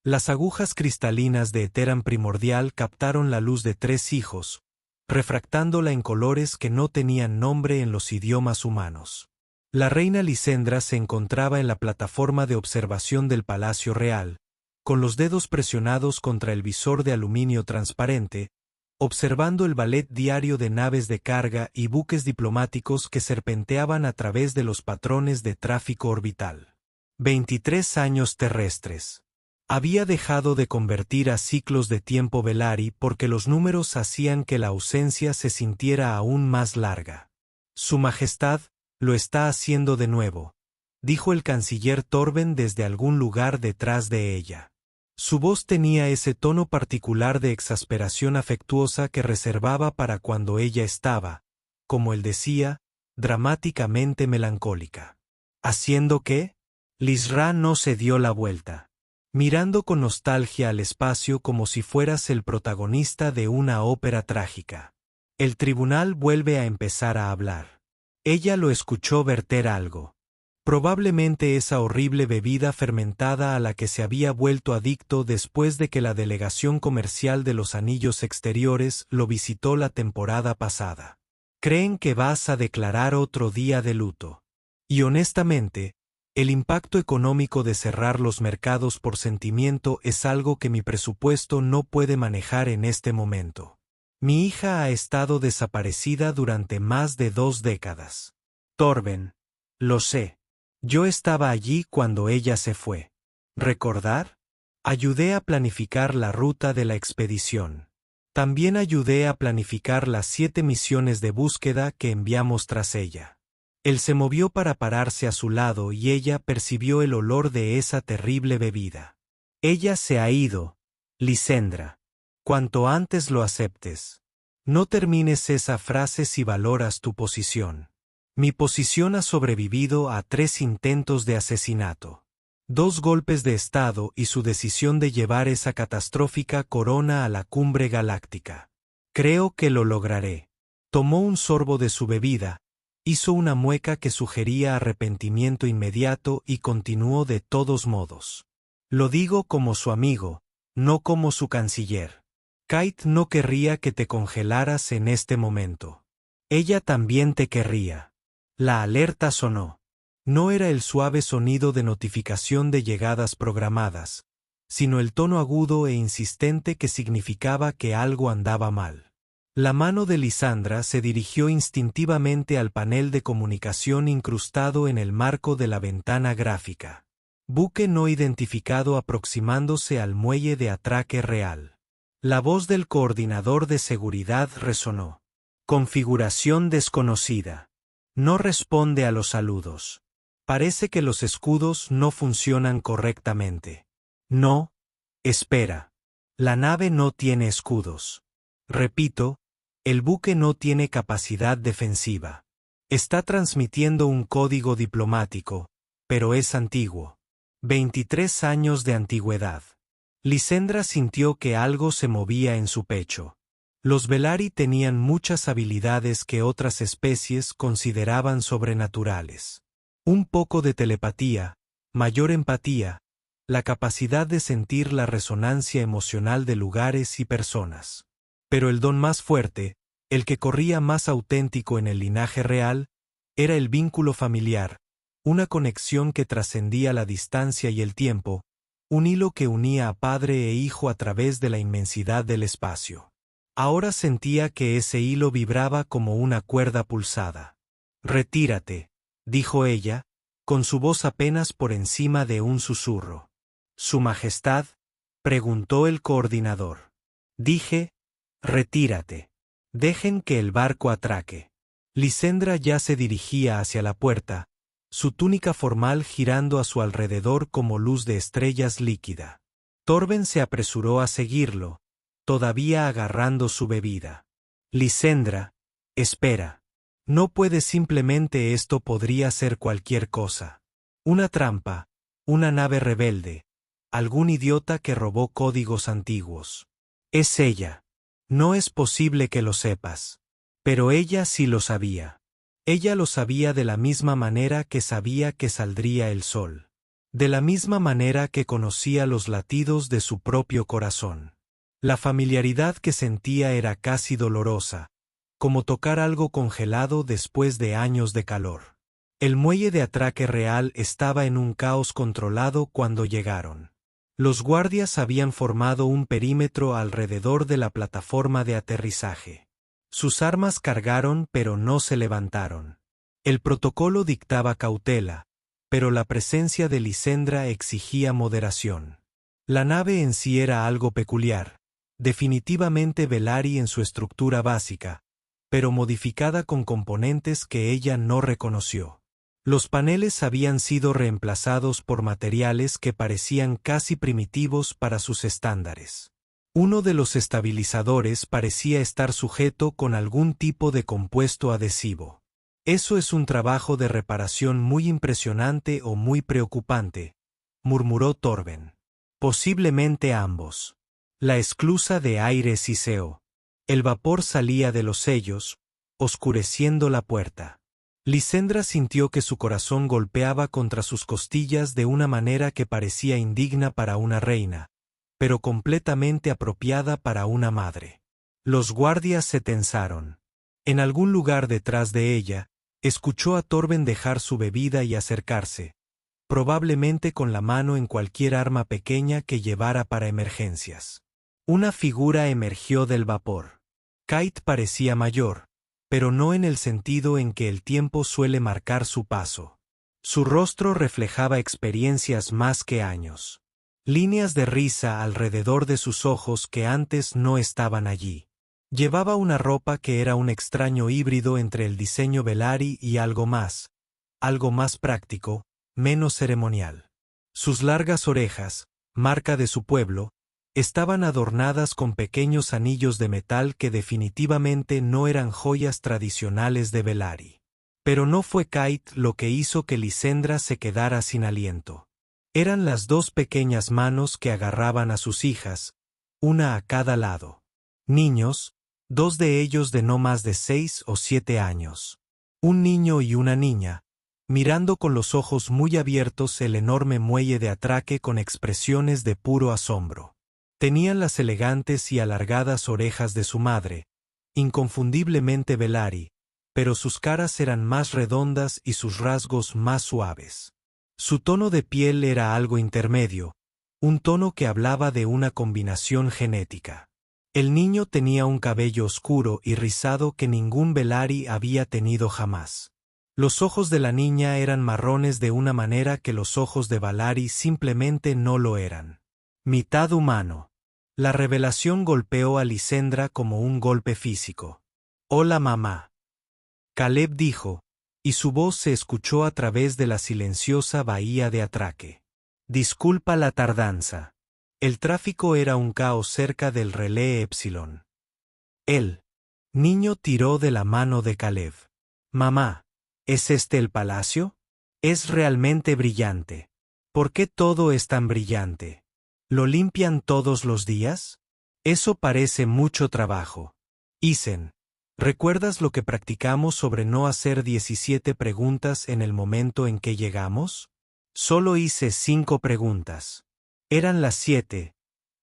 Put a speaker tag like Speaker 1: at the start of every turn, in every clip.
Speaker 1: Las agujas cristalinas de Eteran primordial captaron la luz de 3 hijos, refractándola en colores que no tenían nombre en los idiomas humanos. La reina Lisendra se encontraba en la plataforma de observación del Palacio Real, con los dedos presionados contra el visor de aluminio transparente, observando el ballet diario de naves de carga y buques diplomáticos que serpenteaban a través de los patrones de tráfico orbital. 23 años terrestres. Había dejado de convertir a ciclos de tiempo Velari porque los números hacían que la ausencia se sintiera aún más larga. Su Majestad lo está haciendo de nuevo, dijo el canciller Torben desde algún lugar detrás de ella. Su voz tenía ese tono particular de exasperación afectuosa que reservaba para cuando ella estaba, como él decía, dramáticamente melancólica. ¿Haciendo qué? Lisra no se dio la vuelta, mirando con nostalgia al espacio como si fueras el protagonista de una ópera trágica. El tribunal vuelve a empezar a hablar. Ella lo escuchó verter algo. Probablemente esa horrible bebida fermentada a la que se había vuelto adicto después de que la delegación comercial de los anillos exteriores lo visitó la temporada pasada. Creen que vas a declarar otro día de luto. Y honestamente, el impacto económico de cerrar los mercados por sentimiento es algo que mi presupuesto no puede manejar en este momento. Mi hija ha estado desaparecida durante más de 2 décadas. Torben, lo sé. Yo estaba allí cuando ella se fue. ¿Recordar? Ayudé a planificar la ruta de la expedición. También ayudé a planificar las 7 misiones de búsqueda que enviamos tras ella. Él se movió para pararse a su lado y ella percibió el olor de esa terrible bebida. Ella se ha ido, Lisendra. Cuanto antes lo aceptes. No termines esa frase si valoras tu posición. Mi posición ha sobrevivido a 3 intentos de asesinato, 2 golpes de estado y su decisión de llevar esa catastrófica corona a la cumbre galáctica. Creo que lo lograré. Tomó un sorbo de su bebida, hizo una mueca que sugería arrepentimiento inmediato y continuó de todos modos. Lo digo como su amigo, no como su canciller. Kate no querría que te congelaras en este momento. Ella también te querría. La alerta sonó. No era el suave sonido de notificación de llegadas programadas, sino el tono agudo e insistente que significaba que algo andaba mal. La mano de Lisandra se dirigió instintivamente al panel de comunicación incrustado en el marco de la ventana gráfica. Buque no identificado aproximándose al muelle de atraque real. La voz del coordinador de seguridad resonó. Configuración desconocida. No responde a los saludos. Parece que los escudos no funcionan correctamente. No, espera. La nave no tiene escudos. Repito, el buque no tiene capacidad defensiva. Está transmitiendo un código diplomático, pero es antiguo. 23 años de antigüedad. Lisendra sintió que algo se movía en su pecho. Los Velari tenían muchas habilidades que otras especies consideraban sobrenaturales. Un poco de telepatía, mayor empatía, la capacidad de sentir la resonancia emocional de lugares y personas. Pero el don más fuerte, el que corría más auténtico en el linaje real, era el vínculo familiar, una conexión que trascendía la distancia y el tiempo, un hilo que unía a padre e hijo a través de la inmensidad del espacio. Ahora sentía que ese hilo vibraba como una cuerda pulsada. «Retírate», dijo ella, con su voz apenas por encima de un susurro. «¿Su Majestad?», preguntó el coordinador. Dije, «retírate. Dejen que el barco atraque». Lisendra ya se dirigía hacia la puerta, su túnica formal girando a su alrededor como luz de estrellas líquida. Torben se apresuró a seguirlo, todavía agarrando su bebida. Lisendra, espera. No puede simplemente esto podría ser cualquier cosa. Una trampa, una nave rebelde, algún idiota que robó códigos antiguos. Es ella. No es posible que lo sepas. Pero ella sí lo sabía. Ella lo sabía de la misma manera que sabía que saldría el sol. de la misma manera que conocía los latidos de su propio corazón. La familiaridad que sentía era casi dolorosa, como tocar algo congelado después de años de calor. El muelle de atraque real estaba en un caos controlado cuando llegaron. Los guardias habían formado un perímetro alrededor de la plataforma de aterrizaje. Sus armas cargaron pero no se levantaron. El protocolo dictaba cautela, pero la presencia de Lisendra exigía moderación. La nave en sí era algo peculiar, definitivamente Velari en su estructura básica, pero modificada con componentes que ella no reconoció. Los paneles habían sido reemplazados por materiales que parecían casi primitivos para sus estándares. Uno de los estabilizadores parecía estar sujeto con algún tipo de compuesto adhesivo. Eso es un trabajo de reparación muy impresionante o muy preocupante, murmuró Torben. Posiblemente ambos. La esclusa de aire siseó. El vapor salía de los sellos, oscureciendo la puerta. Lisendra sintió que su corazón golpeaba contra sus costillas de una manera que parecía indigna para una reina, pero completamente apropiada para una madre. Los guardias se tensaron. En algún lugar detrás de ella, escuchó a Torben dejar su bebida y acercarse, probablemente con la mano en cualquier arma pequeña que llevara para emergencias. Una figura emergió del vapor. Kate parecía mayor, pero no en el sentido en que el tiempo suele marcar su paso. Su rostro reflejaba experiencias más que años. Líneas de risa alrededor de sus ojos que antes no estaban allí. Llevaba una ropa que era un extraño híbrido entre el diseño Velari y algo más práctico, menos ceremonial. Sus largas orejas, marca de su pueblo, estaban adornadas con pequeños anillos de metal que definitivamente no eran joyas tradicionales de Velari. Pero no fue Kate lo que hizo que Lisendra se quedara sin aliento. Eran las dos pequeñas manos que agarraban a sus hijas, una a cada lado. Niños, dos de ellos de no más de 6 o 7 años. Un niño y una niña, mirando con los ojos muy abiertos el enorme muelle de atraque con expresiones de puro asombro. Tenían las elegantes y alargadas orejas de su madre, inconfundiblemente Velari, pero sus caras eran más redondas y sus rasgos más suaves. Su tono de piel era algo intermedio, un tono que hablaba de una combinación genética. El niño tenía un cabello oscuro y rizado que ningún Velari había tenido jamás. Los ojos de la niña eran marrones de una manera que los ojos de Velari simplemente no lo eran. Mitad humano. La revelación golpeó a Lisendra como un golpe físico. «Hola mamá», Caleb dijo, y su voz se escuchó a través de la silenciosa bahía de atraque. «Disculpa la tardanza. El tráfico era un caos cerca del relé Epsilon». El niño tiró de la mano de Caleb. «Mamá, ¿es este el palacio? Es realmente brillante. ¿Por qué todo es tan brillante? ¿Lo limpian todos los días? Eso parece mucho trabajo». Isen, ¿recuerdas lo que practicamos sobre no hacer 17 preguntas en el momento en que llegamos? Solo hice 5 preguntas. Eran las 7.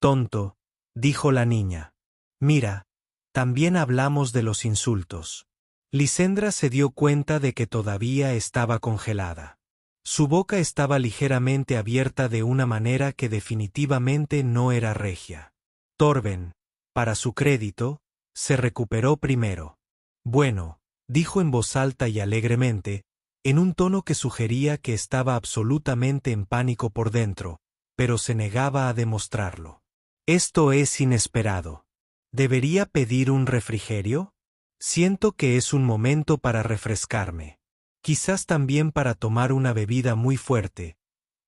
Speaker 1: Tonto, dijo la niña. Mira, también hablamos de los insultos. Lisendra se dio cuenta de que todavía estaba congelada. Su boca estaba ligeramente abierta de una manera que definitivamente no era regia. Torben, para su crédito, se recuperó primero. Bueno, dijo en voz alta y alegremente, en un tono que sugería que estaba absolutamente en pánico por dentro, pero se negaba a demostrarlo. Esto es inesperado. ¿Debería pedir un refrigerio? Siento que es un momento para refrescarme. Quizás también para tomar una bebida muy fuerte,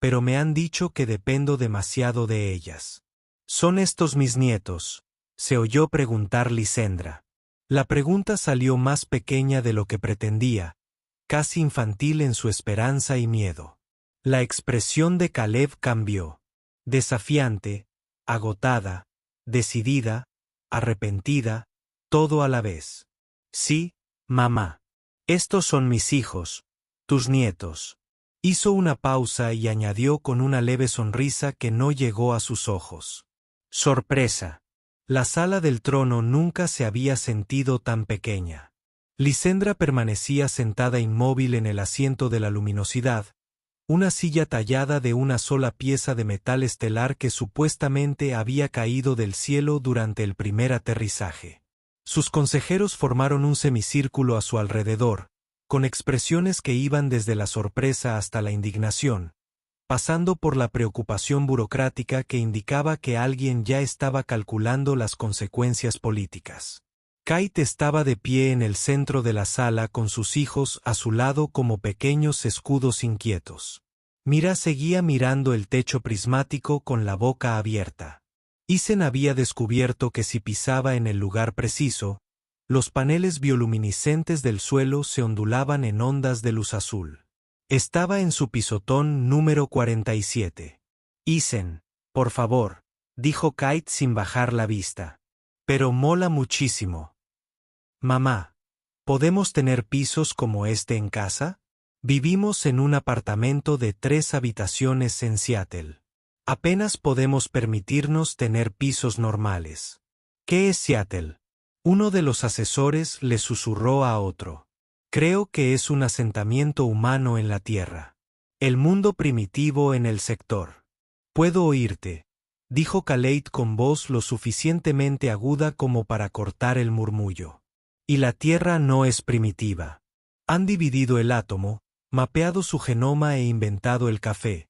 Speaker 1: pero me han dicho que dependo demasiado de ellas. ¿Son estos mis nietos?, se oyó preguntar Lisendra. La pregunta salió más pequeña de lo que pretendía, casi infantil en su esperanza y miedo. La expresión de Caleb cambió. Desafiante, agotada, decidida, arrepentida, todo a la vez. Sí, mamá. Estos son mis hijos, tus nietos. Hizo una pausa y añadió con una leve sonrisa que no llegó a sus ojos. Sorpresa. La sala del trono nunca se había sentido tan pequeña. Lisendra permanecía sentada inmóvil en el asiento de la luminosidad, una silla tallada de una sola pieza de metal estelar que supuestamente había caído del cielo durante el primer aterrizaje. Sus consejeros formaron un semicírculo a su alrededor, con expresiones que iban desde la sorpresa hasta la indignación, pasando por la preocupación burocrática que indicaba que alguien ya estaba calculando las consecuencias políticas. Kate estaba de pie en el centro de la sala con sus hijos a su lado como pequeños escudos inquietos. Mira seguía mirando el techo prismático con la boca abierta. Isen había descubierto que si pisaba en el lugar preciso, los paneles bioluminiscentes del suelo se ondulaban en ondas de luz azul. Estaba en su pisotón número 47. Isen, por favor, dijo Kate sin bajar la vista. Pero mola muchísimo. Mamá, ¿podemos tener pisos como este en casa? Vivimos en un apartamento de 3 habitaciones en Seattle. Apenas podemos permitirnos tener pisos normales. ¿Qué es Seattle? Uno de los asesores le susurró a otro. Creo que es un asentamiento humano en la tierra. El mundo primitivo en el sector. Puedo oírte, dijo Khaled con voz lo suficientemente aguda como para cortar el murmullo. Y la tierra no es primitiva. Han dividido el átomo, mapeado su genoma e inventado el café,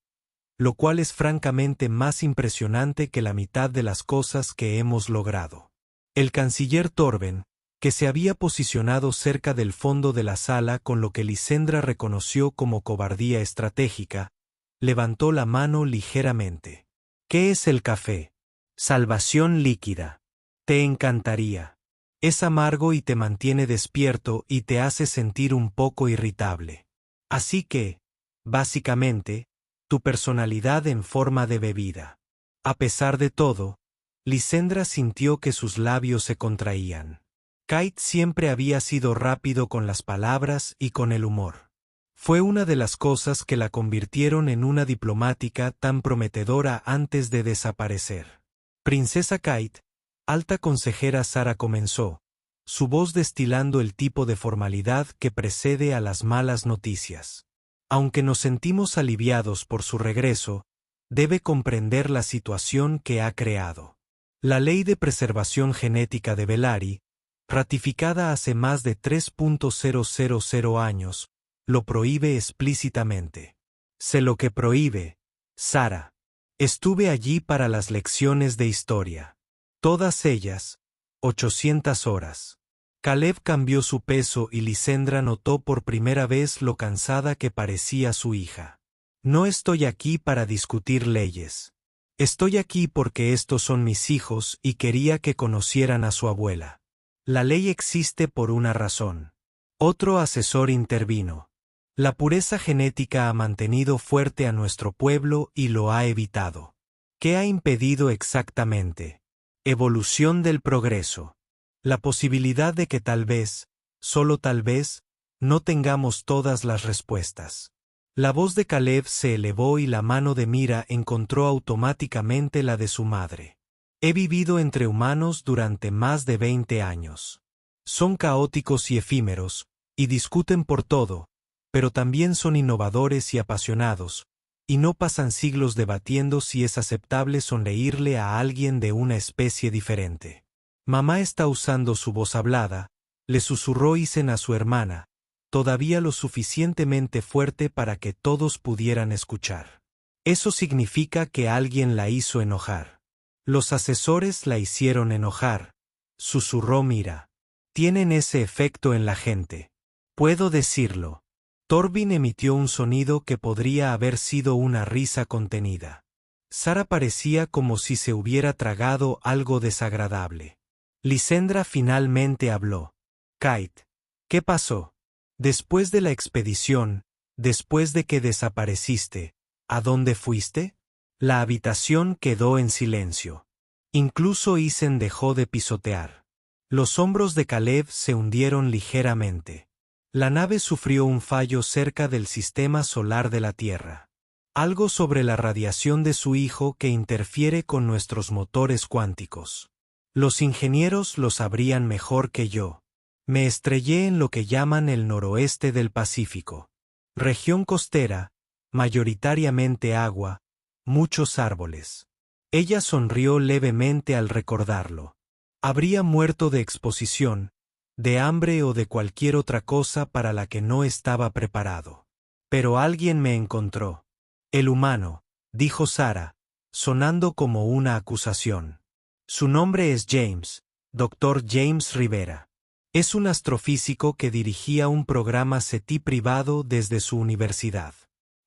Speaker 1: lo cual es francamente más impresionante que la mitad de las cosas que hemos logrado. El canciller Torben, que se había posicionado cerca del fondo de la sala con lo que Lisendra reconoció como cobardía estratégica, levantó la mano ligeramente. ¿Qué es el café? Salvación líquida. Te encantaría. Es amargo y te mantiene despierto y te hace sentir un poco irritable. Así que, básicamente, tu personalidad en forma de bebida. A pesar de todo, Lisendra sintió que sus labios se contraían. Kate siempre había sido rápido con las palabras y con el humor. Fue una de las cosas que la convirtieron en una diplomática tan prometedora antes de desaparecer. Princesa Kate, alta consejera Sara comenzó, su voz destilando el tipo de formalidad que precede a las malas noticias. Aunque nos sentimos aliviados por su regreso, debe comprender la situación que ha creado. La Ley de Preservación Genética de Belari, ratificada hace más de 3.000 años, lo prohíbe explícitamente. Sé lo que prohíbe, Sara. Estuve allí para las lecciones de historia. Todas ellas, 800 horas. Caleb cambió su peso y Lisendra notó por primera vez lo cansada que parecía su hija. No estoy aquí para discutir leyes. Estoy aquí porque estos son mis hijos y quería que conocieran a su abuela. La ley existe por una razón. Otro asesor intervino. La pureza genética ha mantenido fuerte a nuestro pueblo y lo ha evitado. ¿Qué ha impedido exactamente? Evolución del progreso. La posibilidad de que tal vez, solo tal vez, no tengamos todas las respuestas. La voz de Caleb se elevó y la mano de Mira encontró automáticamente la de su madre. He vivido entre humanos durante más de 20 años. Son caóticos y efímeros, y discuten por todo, pero también son innovadores y apasionados, y no pasan siglos debatiendo si es aceptable sonreírle a alguien de una especie diferente. Mamá está usando su voz hablada, le susurró Isen a su hermana, todavía lo suficientemente fuerte para que todos pudieran escuchar. Eso significa que alguien la hizo enojar. Los asesores la hicieron enojar, susurró Mira. Tienen ese efecto en la gente. Puedo decirlo. Torvin emitió un sonido que podría haber sido una risa contenida. Sara parecía como si se hubiera tragado algo desagradable. Lisendra finalmente habló. Kate, ¿qué pasó? Después de la expedición, después de que desapareciste, ¿a dónde fuiste? La habitación quedó en silencio. Incluso Isen dejó de pisotear. Los hombros de Caleb se hundieron ligeramente. La nave sufrió un fallo cerca del sistema solar de la Tierra. Algo sobre la radiación de su hijo que interfiere con nuestros motores cuánticos. Los ingenieros lo sabrían mejor que yo. Me estrellé en lo que llaman el noroeste del Pacífico. Región costera, mayoritariamente agua, muchos árboles. Ella sonrió levemente al recordarlo. Habría muerto de exposición, de hambre o de cualquier otra cosa para la que no estaba preparado. Pero alguien me encontró. El humano, dijo Sara, sonando como una acusación. Su nombre es James, Dr. James Rivera. Es un astrofísico que dirigía un programa SETI privado desde su universidad.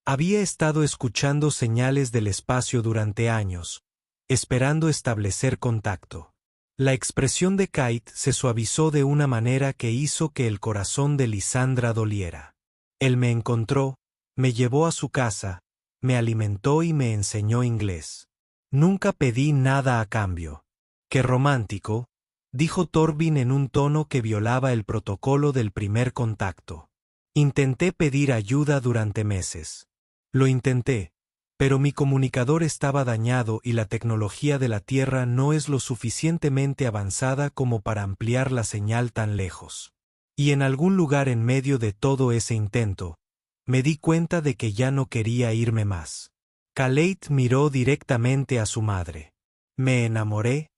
Speaker 1: Había estado escuchando señales del espacio durante años, esperando establecer contacto. La expresión de Kate se suavizó de una manera que hizo que el corazón de Lisandra doliera. Él me encontró, me llevó a su casa, me alimentó y me enseñó inglés. Nunca pedí nada a cambio. ¡Qué romántico!, dijo Torvin en un tono que violaba el protocolo del primer contacto. Intenté pedir ayuda durante meses. Lo intenté, pero mi comunicador estaba dañado y la tecnología de la Tierra no es lo suficientemente avanzada como para ampliar la señal tan lejos. Y en algún lugar en medio de todo ese intento, me di cuenta de que ya no quería irme más. Kate miró directamente a su madre. Me enamoré,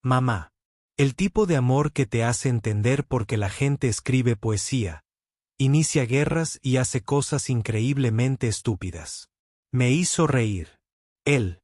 Speaker 1: mamá. El tipo de amor que te hace entender por qué la gente escribe poesía, inicia guerras y hace cosas increíblemente estúpidas. Me hizo reír. Él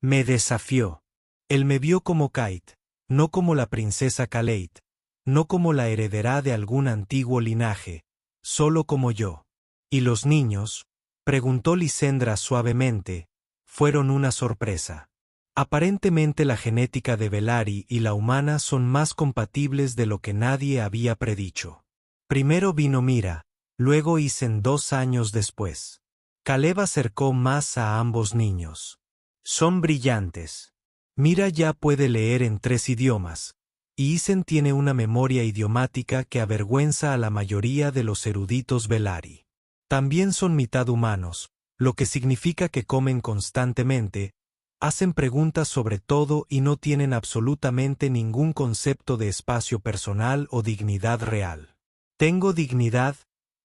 Speaker 1: me desafió. Él me vio como Kate, no como la princesa Kate, no como la heredera de algún antiguo linaje, solo como yo. ¿Y los niños?, preguntó Lisandra suavemente, fueron una sorpresa. Aparentemente la genética de Belari y la humana son más compatibles de lo que nadie había predicho. Primero vino Mira, luego Isen 2 años después. Caleb acercó más a ambos niños. Son brillantes. Mira ya puede leer en 3 idiomas, y Isen tiene una memoria idiomática que avergüenza a la mayoría de los eruditos Belari. También son mitad humanos, lo que significa que comen constantemente, hacen preguntas sobre todo y no tienen absolutamente ningún concepto de espacio personal o dignidad real. ¿Tengo dignidad?,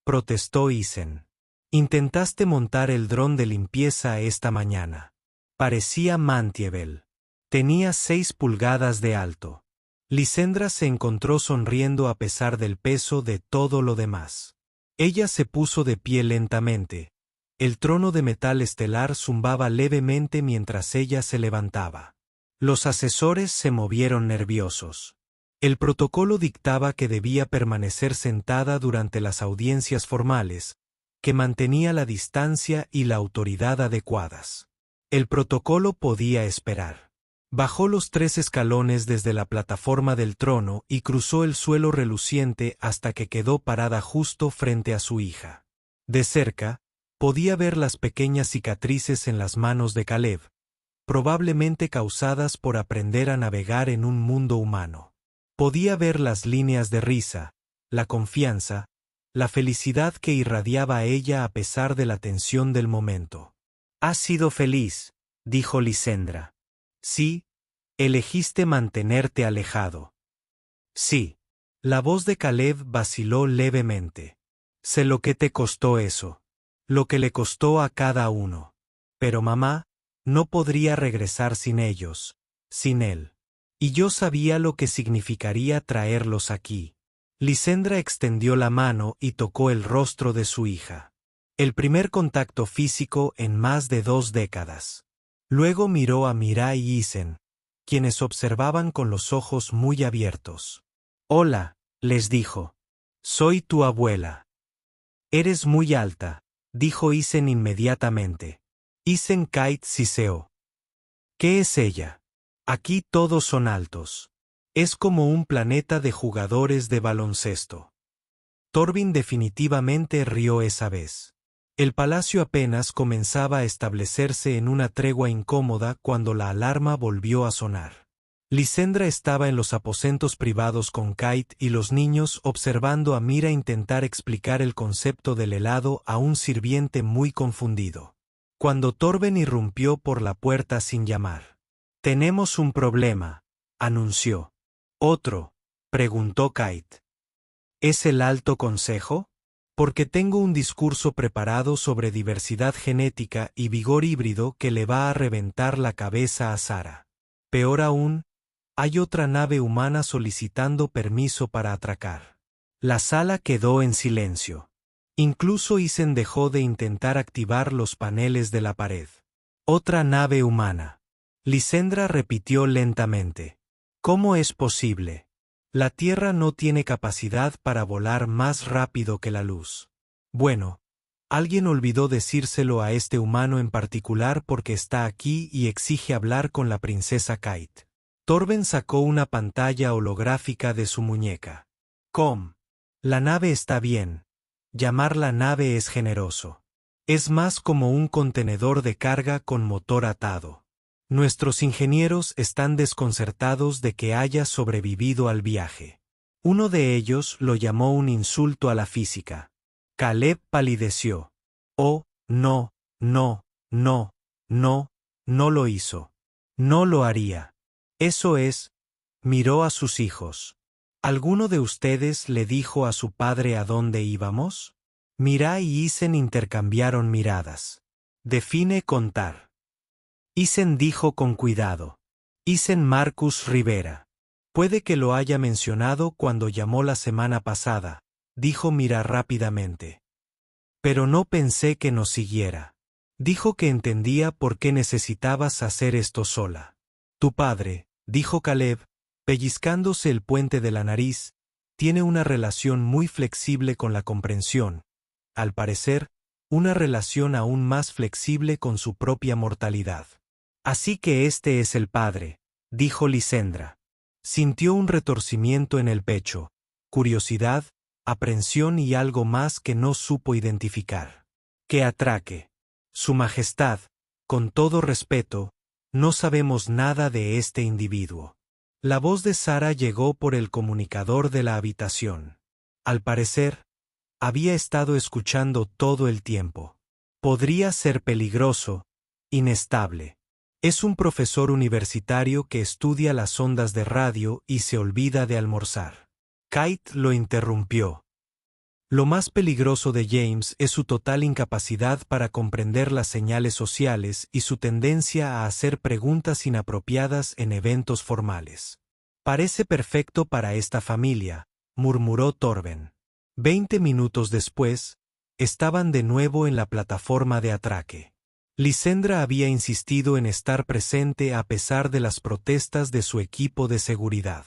Speaker 1: protestó Isen. Intentaste montar el dron de limpieza esta mañana. Parecía Mantiebel. Tenía 6 pulgadas de alto. Lisandra se encontró sonriendo a pesar del peso de todo lo demás. Ella se puso de pie lentamente. El trono de metal estelar zumbaba levemente mientras ella se levantaba. Los asesores se movieron nerviosos. El protocolo dictaba que debía permanecer sentada durante las audiencias formales, que mantenía la distancia y la autoridad adecuadas. El protocolo podía esperar. Bajó los 3 escalones desde la plataforma del trono y cruzó el suelo reluciente hasta que quedó parada justo frente a su hija. De cerca, podía ver las pequeñas cicatrices en las manos de Caleb, probablemente causadas por aprender a navegar en un mundo humano. Podía ver las líneas de risa, la confianza, la felicidad que irradiaba a ella a pesar de la tensión del momento. «Has sido feliz», dijo Lisandra. «Sí, elegiste mantenerte alejado». «Sí». La voz de Caleb vaciló levemente. «Sé lo que te costó eso. Lo que le costó a cada uno. Pero mamá, no podría regresar sin ellos, sin él. Y yo sabía lo que significaría traerlos aquí». Lisandra extendió la mano y tocó el rostro de su hija. El primer contacto físico en más de 2 décadas. Luego miró a Mira y Isen, quienes observaban con los ojos muy abiertos. «Hola», les dijo. «Soy tu abuela». «Eres muy alta», dijo Isen inmediatamente. Isen Kate siseó. «¿Qué es ella? Aquí todos son altos. Es como un planeta de jugadores de baloncesto». Torvin definitivamente rió esa vez. El palacio apenas comenzaba a establecerse en una tregua incómoda cuando la alarma volvió a sonar. Lisendra estaba en los aposentos privados con Kate y los niños observando a Mira intentar explicar el concepto del helado a un sirviente muy confundido. Cuando Torben irrumpió por la puerta sin llamar. «Tenemos un problema», anunció. «¿Otro?», preguntó Kate. «¿Es el Alto Consejo? Porque tengo un discurso preparado sobre diversidad genética y vigor híbrido que le va a reventar la cabeza a Sara. Peor aún, hay otra nave humana solicitando permiso para atracar». La sala quedó en silencio. Incluso Isen dejó de intentar activar los paneles de la pared. «Otra nave humana». Lisendra repitió lentamente. «¿Cómo es posible? La Tierra no tiene capacidad para volar más rápido que la luz». «Bueno, alguien olvidó decírselo a este humano en particular porque está aquí y exige hablar con la princesa Kate». Torben sacó una pantalla holográfica de su muñeca. La nave está bien. Llamarla nave es generoso. Es más como un contenedor de carga con motor atado. Nuestros ingenieros están desconcertados de que haya sobrevivido al viaje. Uno de ellos lo llamó un insulto a la física. Caleb palideció. «Oh, no, no, no, no, no lo hizo. No lo haría». «Eso es», miró a sus hijos. «¿Alguno de ustedes le dijo a su padre a dónde íbamos?» Mira y Isen intercambiaron miradas. «Define contar». Isen dijo con cuidado. «Isen Marcus Rivera». «Puede que lo haya mencionado cuando llamó la semana pasada», dijo Mira rápidamente. «Pero no pensé que nos siguiera. Dijo que entendía por qué necesitabas hacer esto sola». «Tu padre», dijo Caleb, pellizcándose el puente de la nariz, «tiene una relación muy flexible con la comprensión. Al parecer, una relación aún más flexible con su propia mortalidad». «Así que este es el padre», dijo Lisendra. Sintió un retorcimiento en el pecho, curiosidad, aprensión y algo más que no supo identificar. «¡Qué atraque! Su Majestad, con todo respeto, no sabemos nada de este individuo». La voz de Sara llegó por el comunicador de la habitación. Al parecer, había estado escuchando todo el tiempo. «Podría ser peligroso, inestable. Es un profesor universitario que estudia las ondas de radio y se olvida de almorzar». Kate lo interrumpió. «Lo más peligroso de James es su total incapacidad para comprender las señales sociales y su tendencia a hacer preguntas inapropiadas en eventos formales». «Parece perfecto para esta familia», murmuró Torben. 20 minutos después, estaban de nuevo en la plataforma de atraque. Lisendra había insistido en estar presente a pesar de las protestas de su equipo de seguridad.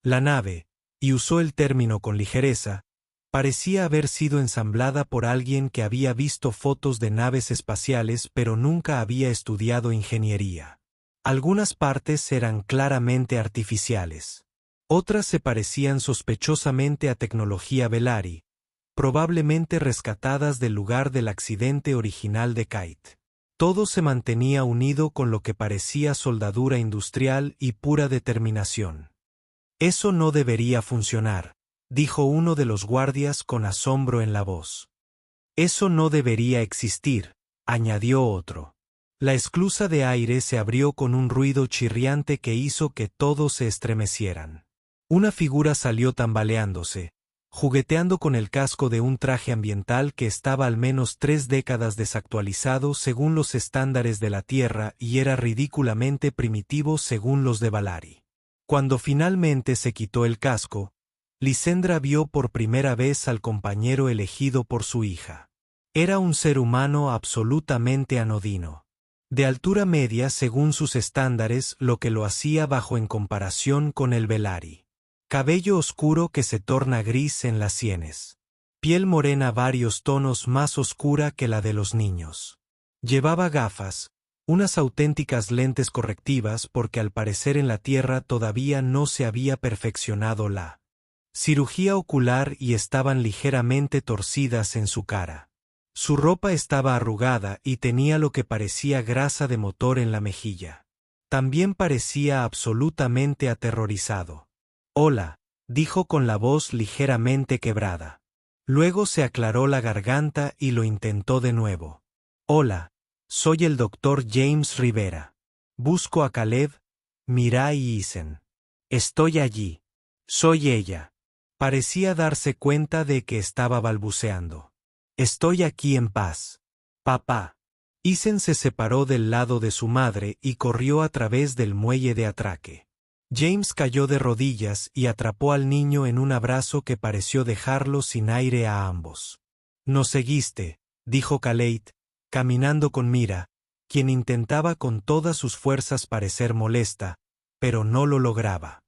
Speaker 1: La nave, y usó el término con ligereza, parecía haber sido ensamblada por alguien que había visto fotos de naves espaciales pero nunca había estudiado ingeniería. Algunas partes eran claramente artificiales. Otras se parecían sospechosamente a tecnología Velari, probablemente rescatadas del lugar del accidente original de Kate. Todo se mantenía unido con lo que parecía soldadura industrial y pura determinación. «Eso no debería funcionar», dijo uno de los guardias con asombro en la voz. «Eso no debería existir», añadió otro. La esclusa de aire se abrió con un ruido chirriante que hizo que todos se estremecieran. Una figura salió tambaleándose, jugueteando con el casco de un traje ambiental que estaba al menos 3 décadas desactualizado según los estándares de la Tierra y era ridículamente primitivo según los de Valari. Cuando finalmente se quitó el casco, Lisendra vio por primera vez al compañero elegido por su hija. Era un ser humano absolutamente anodino. De altura media según sus estándares, lo que lo hacía bajo en comparación con el Velari. Cabello oscuro que se torna gris en las sienes. Piel morena varios tonos más oscura que la de los niños. Llevaba gafas, unas auténticas lentes correctivas porque al parecer en la Tierra todavía no se había perfeccionado la cirugía ocular y estaban ligeramente torcidas en su cara. Su ropa estaba arrugada y tenía lo que parecía grasa de motor en la mejilla. También parecía absolutamente aterrorizado. Hola, dijo con la voz ligeramente quebrada. Luego se aclaró la garganta y lo intentó de nuevo. Hola, soy el doctor James Rivera. Busco a Caleb, Mirai y Isen. Estoy allí. Soy ella. Parecía darse cuenta de que estaba balbuceando. Estoy aquí en paz. Papá. Isen se separó del lado de su madre y corrió a través del muelle de atraque. James cayó de rodillas y atrapó al niño en un abrazo que pareció dejarlo sin aire a ambos. «Nos seguiste», dijo Khaled, caminando con Mira, quien intentaba con todas sus fuerzas parecer molesta, pero no lo lograba.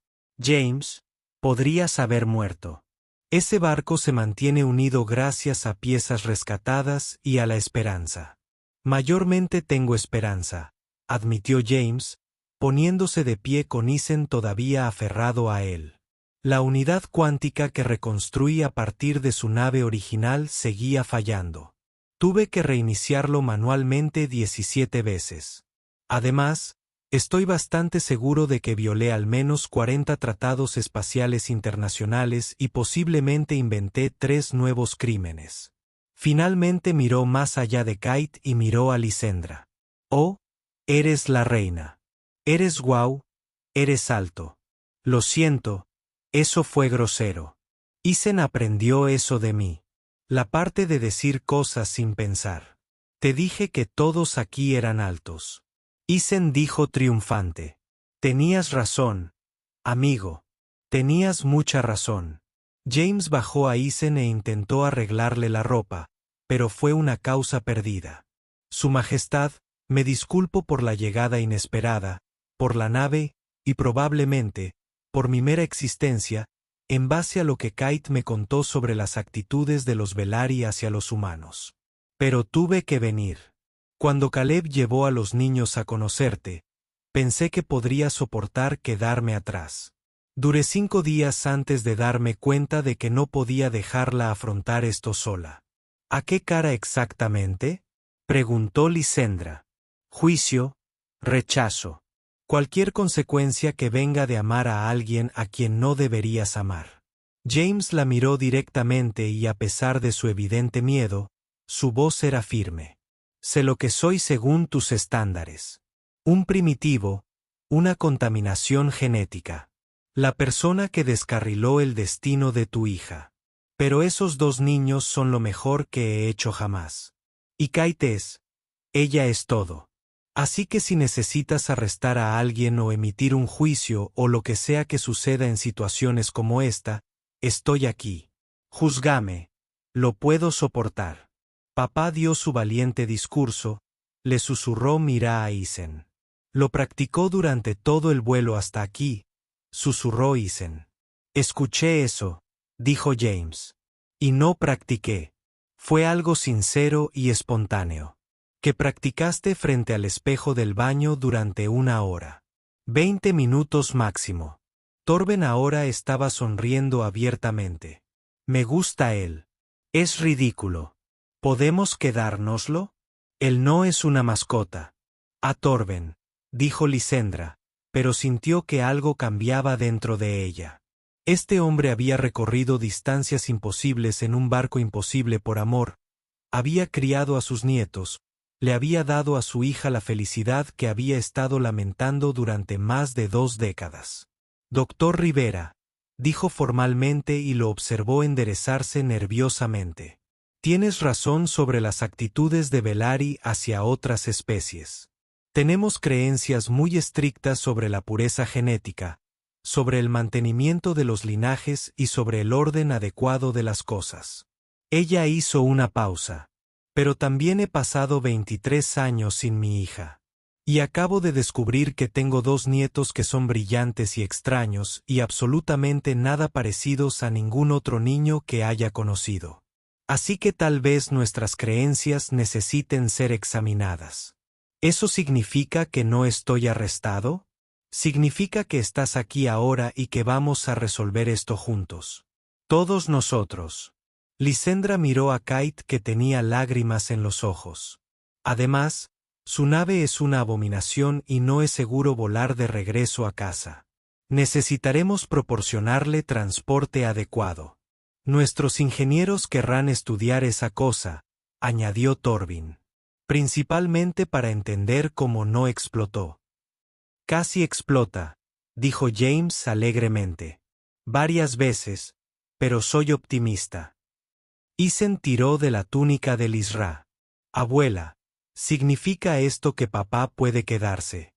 Speaker 1: «James, podrías haber muerto. Ese barco se mantiene unido gracias a piezas rescatadas y a la esperanza». «Mayormente tengo esperanza», admitió James, poniéndose de pie con Isen todavía aferrado a él. La unidad cuántica que reconstruí a partir de su nave original seguía fallando. Tuve que reiniciarlo manualmente 17 veces. Además, estoy bastante seguro de que violé al menos 40 tratados espaciales internacionales y posiblemente inventé 3 nuevos crímenes. Finalmente miró más allá de Kate y miró a Lysendra. «Oh, eres la reina. Eres guau, eres alto. Lo siento, eso fue grosero. Isen aprendió eso de mí. La parte de decir cosas sin pensar. Te dije que todos aquí eran altos». Isen dijo triunfante. «Tenías razón, amigo. Tenías mucha razón». James bajó a Isen e intentó arreglarle la ropa, pero fue una causa perdida. «Su Majestad, me disculpo por la llegada inesperada, por la nave, y probablemente, por mi mera existencia, en base a lo que Kate me contó sobre las actitudes de los Velari hacia los humanos. Pero tuve que venir. Cuando Caleb llevó a los niños a conocerte, pensé que podría soportar quedarme atrás. Duré 5 días antes de darme cuenta de que no podía dejarla afrontar esto sola». «¿A qué cara exactamente?», preguntó Lysendra. «Juicio, rechazo. Cualquier consecuencia que venga de amar a alguien a quien no deberías amar». James la miró directamente y a pesar de su evidente miedo, su voz era firme. «Sé lo que soy según tus estándares. Un primitivo, una contaminación genética. La persona que descarriló el destino de tu hija. Pero esos 2 niños son lo mejor que he hecho jamás. Y Kate ella es todo. Así que si necesitas arrestar a alguien o emitir un juicio o lo que sea que suceda en situaciones como esta, estoy aquí. Juzgame. Lo puedo soportar». Papá dio su valiente discurso, le susurró Mira a Isen. «Lo practicó durante todo el vuelo hasta aquí», susurró Isen. «Escuché eso», dijo James. «Y no practiqué. Fue algo sincero y espontáneo. Que practicaste frente al espejo del baño durante 1 hora. 20 minutos máximo». Torben ahora estaba sonriendo abiertamente. «Me gusta él. Es ridículo. ¿Podemos quedárnoslo? Él no es una mascota». «A Torben», dijo Lysendra, pero sintió que algo cambiaba dentro de ella. Este hombre había recorrido distancias imposibles en un barco imposible por amor, había criado a sus nietos, le había dado a su hija la felicidad que había estado lamentando durante más de 2 décadas. «Doctor Rivera», dijo formalmente y lo observó enderezarse nerviosamente. «Tienes razón sobre las actitudes de Velari hacia otras especies. Tenemos creencias muy estrictas sobre la pureza genética, sobre el mantenimiento de los linajes y sobre el orden adecuado de las cosas». Ella hizo una pausa. «Pero también he pasado 23 años sin mi hija. Y acabo de descubrir que tengo 2 nietos que son brillantes y extraños y absolutamente nada parecidos a ningún otro niño que haya conocido. Así que tal vez nuestras creencias necesiten ser examinadas». «¿Eso significa que no estoy arrestado? Significa que estás aquí ahora y que vamos a resolver esto juntos. Todos nosotros». Lysendra miró a Kate que tenía lágrimas en los ojos. Además, Su nave es una abominación y no es seguro volar de regreso a casa. Necesitaremos proporcionarle transporte adecuado. Nuestros ingenieros querrán estudiar esa cosa, añadió Torvin. Principalmente para entender cómo no explotó. Casi explota, dijo James alegremente. Varias veces, pero soy optimista. Isen tiró de la túnica del Isra. Abuela, ¿significa esto que papá puede quedarse?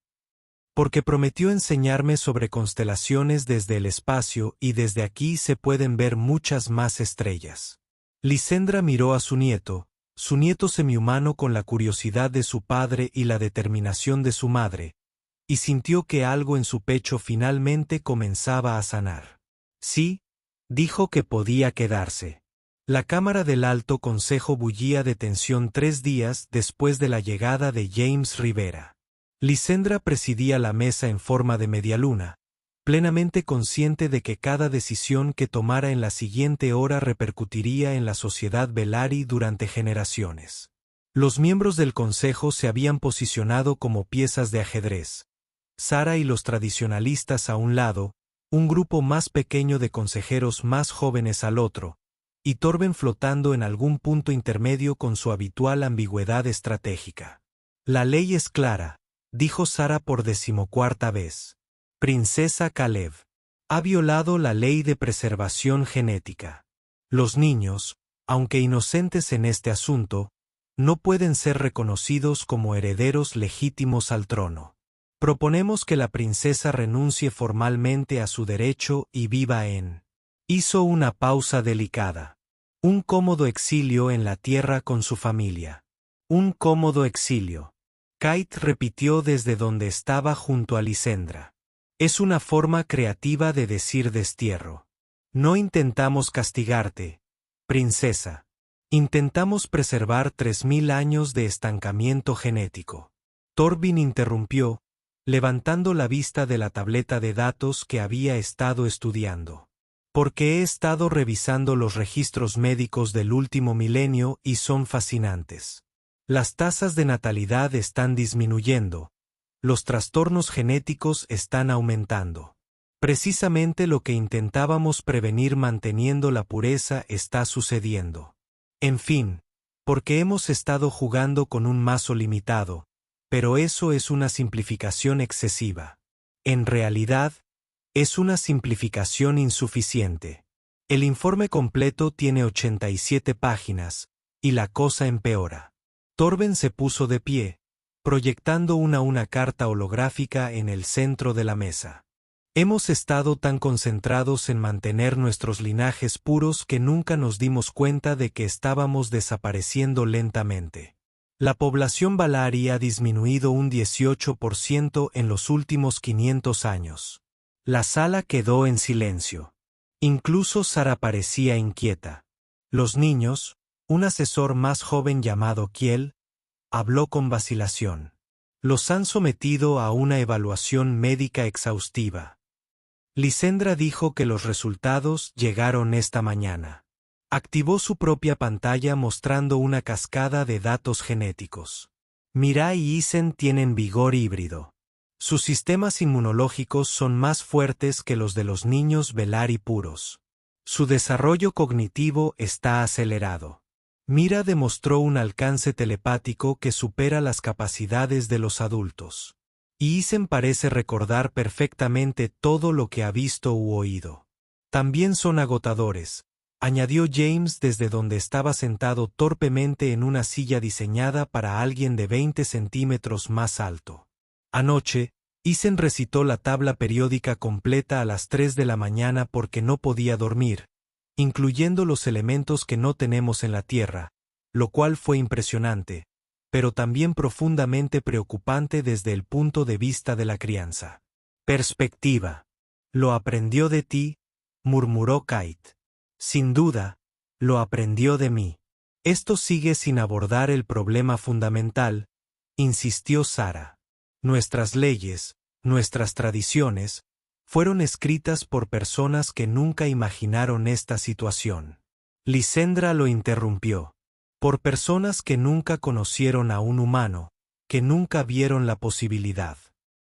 Speaker 1: Porque prometió enseñarme sobre constelaciones desde el espacio y desde aquí se pueden ver muchas más estrellas. Lisendra miró a su nieto semihumano con la curiosidad de su padre y la determinación de su madre, y sintió que algo en su pecho finalmente comenzaba a sanar. Sí, dijo que podía quedarse. La Cámara del Alto Consejo bullía de tensión 3 días después de la llegada de James Rivera. Lisendra presidía la mesa en forma de medialuna, plenamente consciente de que cada decisión que tomara en la siguiente hora repercutiría en la sociedad Velari durante generaciones. Los miembros del consejo se habían posicionado como piezas de ajedrez. Sara y los tradicionalistas a un lado, un grupo más pequeño de consejeros más jóvenes al otro, y Torben flotando en algún punto intermedio con su habitual ambigüedad estratégica. La ley es clara, dijo Sara por 14ª vez. Princesa Kalev ha violado la ley de preservación genética. Los niños, aunque inocentes en este asunto, no pueden ser reconocidos como herederos legítimos al trono. Proponemos que la princesa renuncie formalmente a su derecho y viva en... Hizo una pausa delicada. Un cómodo exilio en la tierra con su familia. Un cómodo exilio. Kate repitió desde donde estaba junto a Lisendra. Es una forma creativa de decir destierro. No intentamos castigarte, princesa. Intentamos preservar 3000 años de estancamiento genético. Torvin interrumpió, levantando la vista de la tableta de datos que había estado estudiando. Porque he estado revisando los registros médicos del último milenio y son fascinantes. Las tasas de natalidad están disminuyendo. Los trastornos genéticos están aumentando. Precisamente lo que intentábamos prevenir manteniendo la pureza está sucediendo. En fin, porque hemos estado jugando con un mazo limitado, pero eso es una simplificación excesiva. En realidad, es una simplificación insuficiente. El informe completo tiene 87 páginas, y la cosa empeora. Torben se puso de pie, proyectando una carta holográfica en el centro de la mesa. Hemos estado tan concentrados en mantener nuestros linajes puros que nunca nos dimos cuenta de que estábamos desapareciendo lentamente. La población Velari ha disminuido un 18% en los últimos 500 años. La sala quedó en silencio. Incluso Sara parecía inquieta. Los niños, un asesor más joven llamado Kiel, habló con vacilación. Los han sometido a una evaluación médica exhaustiva. Lisendra dijo que los resultados llegaron esta mañana. Activó su propia pantalla mostrando una cascada de datos genéticos. Mirai y Isen tienen vigor híbrido. Sus sistemas inmunológicos son más fuertes que los de los niños Velari puros. Su desarrollo cognitivo está acelerado. Mira demostró un alcance telepático que supera las capacidades de los adultos. Y Isen parece recordar perfectamente todo lo que ha visto u oído. También son agotadores, añadió James desde donde estaba sentado torpemente en una silla diseñada para alguien de 20 centímetros más alto. Anoche, Isen recitó la tabla periódica completa a las 3 de la mañana porque no podía dormir, incluyendo los elementos que no tenemos en la Tierra, lo cual fue impresionante, pero también profundamente preocupante desde el punto de vista de la crianza. Perspectiva. Lo aprendió de ti, murmuró Kate. Sin duda, lo aprendió de mí. Esto sigue sin abordar el problema fundamental, insistió Sara. Nuestras leyes, nuestras tradiciones, fueron escritas por personas que nunca imaginaron esta situación. Lisendra lo interrumpió. Por personas que nunca conocieron a un humano, que nunca vieron la posibilidad.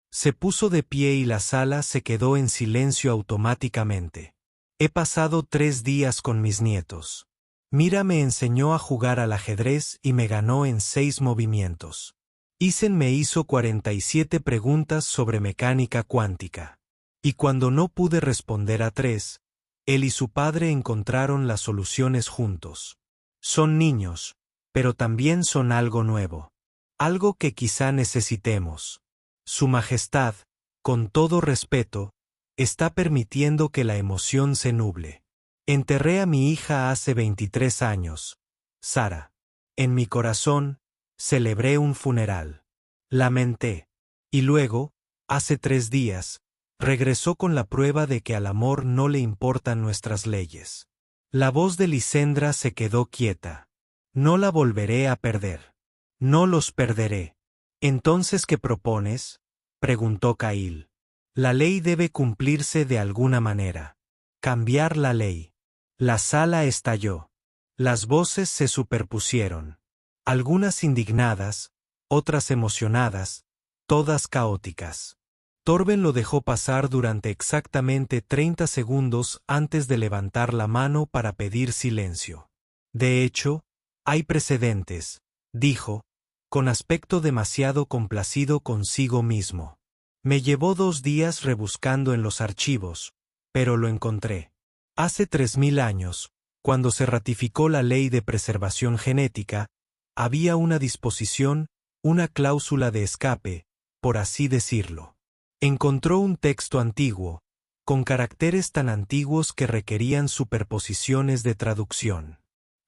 Speaker 1: Se puso de pie y la sala se quedó en silencio automáticamente. He pasado 3 días con mis nietos. Mira me enseñó a jugar al ajedrez y me ganó en 6 movimientos. Isen me hizo 47 preguntas sobre mecánica cuántica. Y cuando no pude responder a 3, él y su padre encontraron las soluciones juntos. Son niños, pero también son algo nuevo. Algo que quizá necesitemos. Su Majestad, con todo respeto, está permitiendo que la emoción se nuble. Enterré a mi hija hace 23 años, Sara. En mi corazón, celebré un funeral. Lamenté. Y luego, hace 3 días, regresó con la prueba de que al amor no le importan nuestras leyes. La voz de Lisendra se quedó quieta. No la volveré a perder. No los perderé. ¿Entonces qué propones?, preguntó Kyle. La ley debe cumplirse de alguna manera. Cambiar la ley. La sala estalló. Las voces se superpusieron. Algunas indignadas, otras emocionadas, todas caóticas. Torben lo dejó pasar durante exactamente 30 segundos antes de levantar la mano para pedir silencio. De hecho, hay precedentes, dijo, con aspecto demasiado complacido consigo mismo. Me llevó 2 días rebuscando en los archivos, pero lo encontré. Hace 3000 años, cuando se ratificó la ley de preservación genética, había una disposición, una cláusula de escape, por así decirlo. Encontró un texto antiguo, con caracteres tan antiguos que requerían superposiciones de traducción.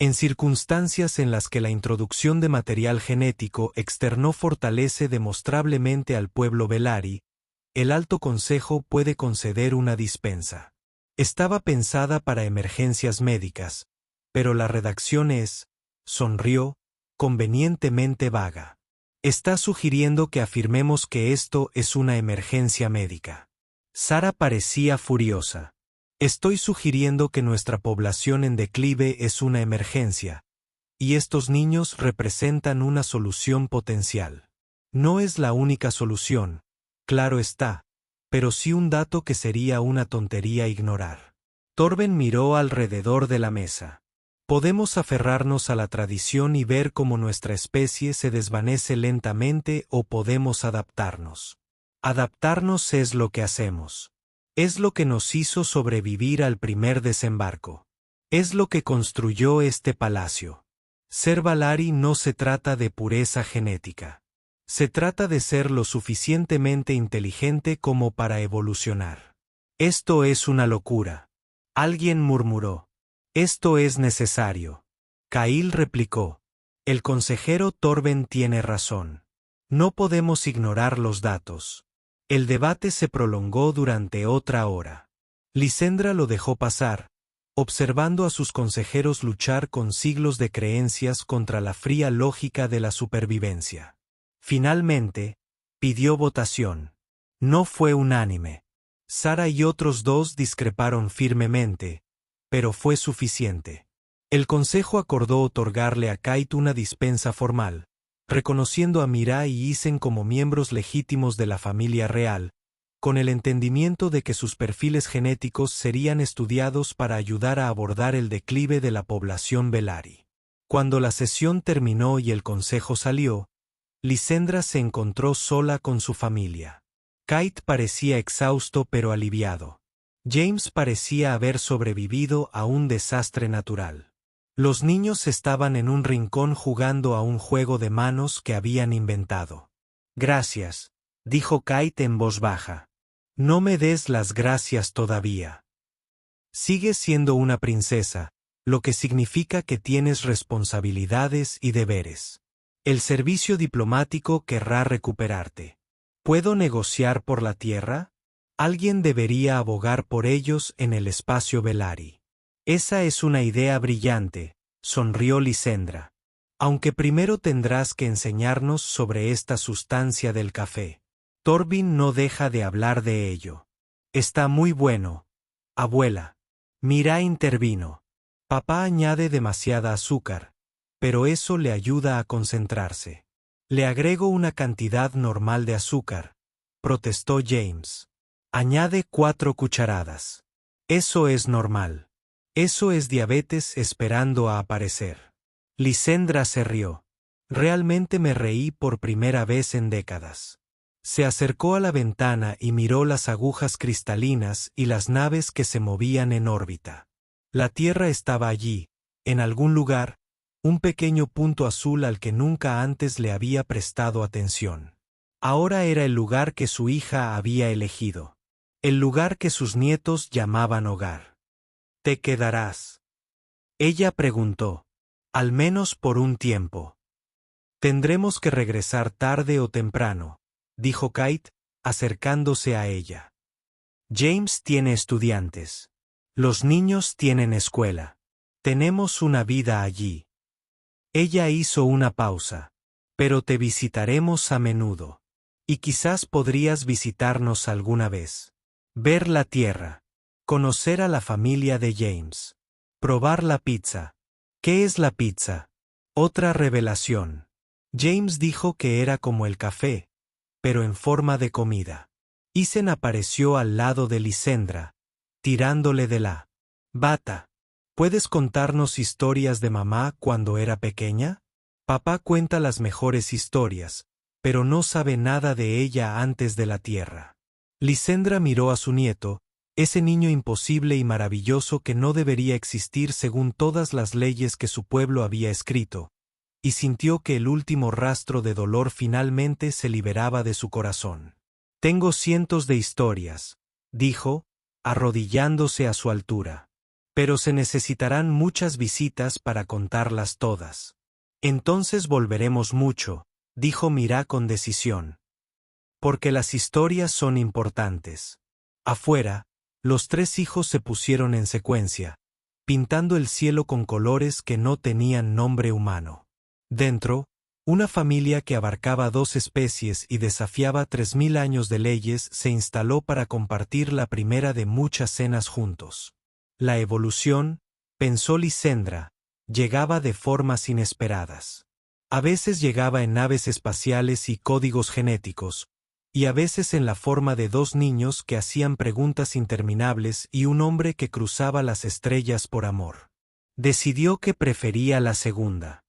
Speaker 1: En circunstancias en las que la introducción de material genético externo fortalece demostrablemente al pueblo Velari, el Alto Consejo puede conceder una dispensa. Estaba pensada para emergencias médicas, pero la redacción es, sonrió, convenientemente vaga. Está sugiriendo que afirmemos que esto es una emergencia médica. Sara parecía furiosa. Estoy sugiriendo que nuestra población en declive es una emergencia, y estos niños representan una solución potencial. No es la única solución, claro está, pero sí un dato que sería una tontería ignorar. Torben miró alrededor de la mesa. Podemos aferrarnos a la tradición y ver cómo nuestra especie se desvanece lentamente o podemos adaptarnos. Adaptarnos es lo que hacemos. Es lo que nos hizo sobrevivir al primer desembarco. Es lo que construyó este palacio. Ser Velari no se trata de pureza genética. Se trata de ser lo suficientemente inteligente como para evolucionar. Esto es una locura. Alguien murmuró. Esto es necesario. Kyle replicó. El consejero Torben tiene razón. No podemos ignorar los datos. El debate se prolongó durante otra hora. Lisendra lo dejó pasar, observando a sus consejeros luchar con siglos de creencias contra la fría lógica de la supervivencia. Finalmente, pidió votación. No fue unánime. Sara y otros 2 discreparon firmemente, pero fue suficiente. El consejo acordó otorgarle a Kite una dispensa formal, reconociendo a Mirai y Isen como miembros legítimos de la familia real, con el entendimiento de que sus perfiles genéticos serían estudiados para ayudar a abordar el declive de la población Velari. Cuando la sesión terminó y el consejo salió, Lisendra se encontró sola con su familia. Kite parecía exhausto pero aliviado. James parecía haber sobrevivido a un desastre natural. Los niños estaban en un rincón jugando a un juego de manos que habían inventado. Gracias, dijo Kite en voz baja. No me des las gracias todavía. Sigues siendo una princesa, lo que significa que tienes responsabilidades y deberes. El servicio diplomático querrá recuperarte. ¿Puedo negociar por la tierra? Alguien debería abogar por ellos en el espacio Velari. Esa es una idea brillante, sonrió Lisendra. Aunque primero tendrás que enseñarnos sobre esta sustancia del café. Torben no deja de hablar de ello. Está muy bueno, abuela. Mirai intervino. Papá añade demasiada azúcar, pero eso le ayuda a concentrarse. Le agrego una cantidad normal de azúcar, protestó James. Añade 4 cucharadas. Eso es normal. Eso es diabetes esperando a aparecer. Lisendra se rió. Realmente me reí por primera vez en décadas. Se acercó a la ventana y miró las agujas cristalinas y las naves que se movían en órbita. La Tierra estaba allí, en algún lugar, un pequeño punto azul al que nunca antes le había prestado atención. Ahora era el lugar que su hija había elegido. El lugar que sus nietos llamaban hogar. ¿Te quedarás? Ella preguntó. Al menos por un tiempo. Tendremos que regresar tarde o temprano, dijo Kate, acercándose a ella. James tiene estudiantes. Los niños tienen escuela. Tenemos una vida allí. Ella hizo una pausa. Pero te visitaremos a menudo. Y quizás podrías visitarnos alguna vez. Ver la tierra. Conocer a la familia de James. Probar la pizza. ¿Qué es la pizza? Otra revelación. James dijo que era como el café, pero en forma de comida. Ethan apareció al lado de Lisendra, tirándole de la bata. ¿Puedes contarnos historias de mamá cuando era pequeña? Papá cuenta las mejores historias, pero no sabe nada de ella antes de la tierra. Lisendra miró a su nieto, ese niño imposible y maravilloso que no debería existir según todas las leyes que su pueblo había escrito, y sintió que el último rastro de dolor finalmente se liberaba de su corazón. Tengo cientos de historias, dijo, arrodillándose a su altura. Pero se necesitarán muchas visitas para contarlas todas. Entonces volveremos mucho, dijo Mira con decisión. Porque las historias son importantes. Afuera, los 3 hijos se pusieron en secuencia, pintando el cielo con colores que no tenían nombre humano. Dentro, una familia que abarcaba 2 especies y desafiaba 3000 años de leyes se instaló para compartir la primera de muchas cenas juntos. La evolución, pensó Lisendra, llegaba de formas inesperadas. A veces llegaba en naves espaciales y códigos genéticos, y a veces en la forma de 2 niños que hacían preguntas interminables y un hombre que cruzaba las estrellas por amor. Decidió que prefería la segunda.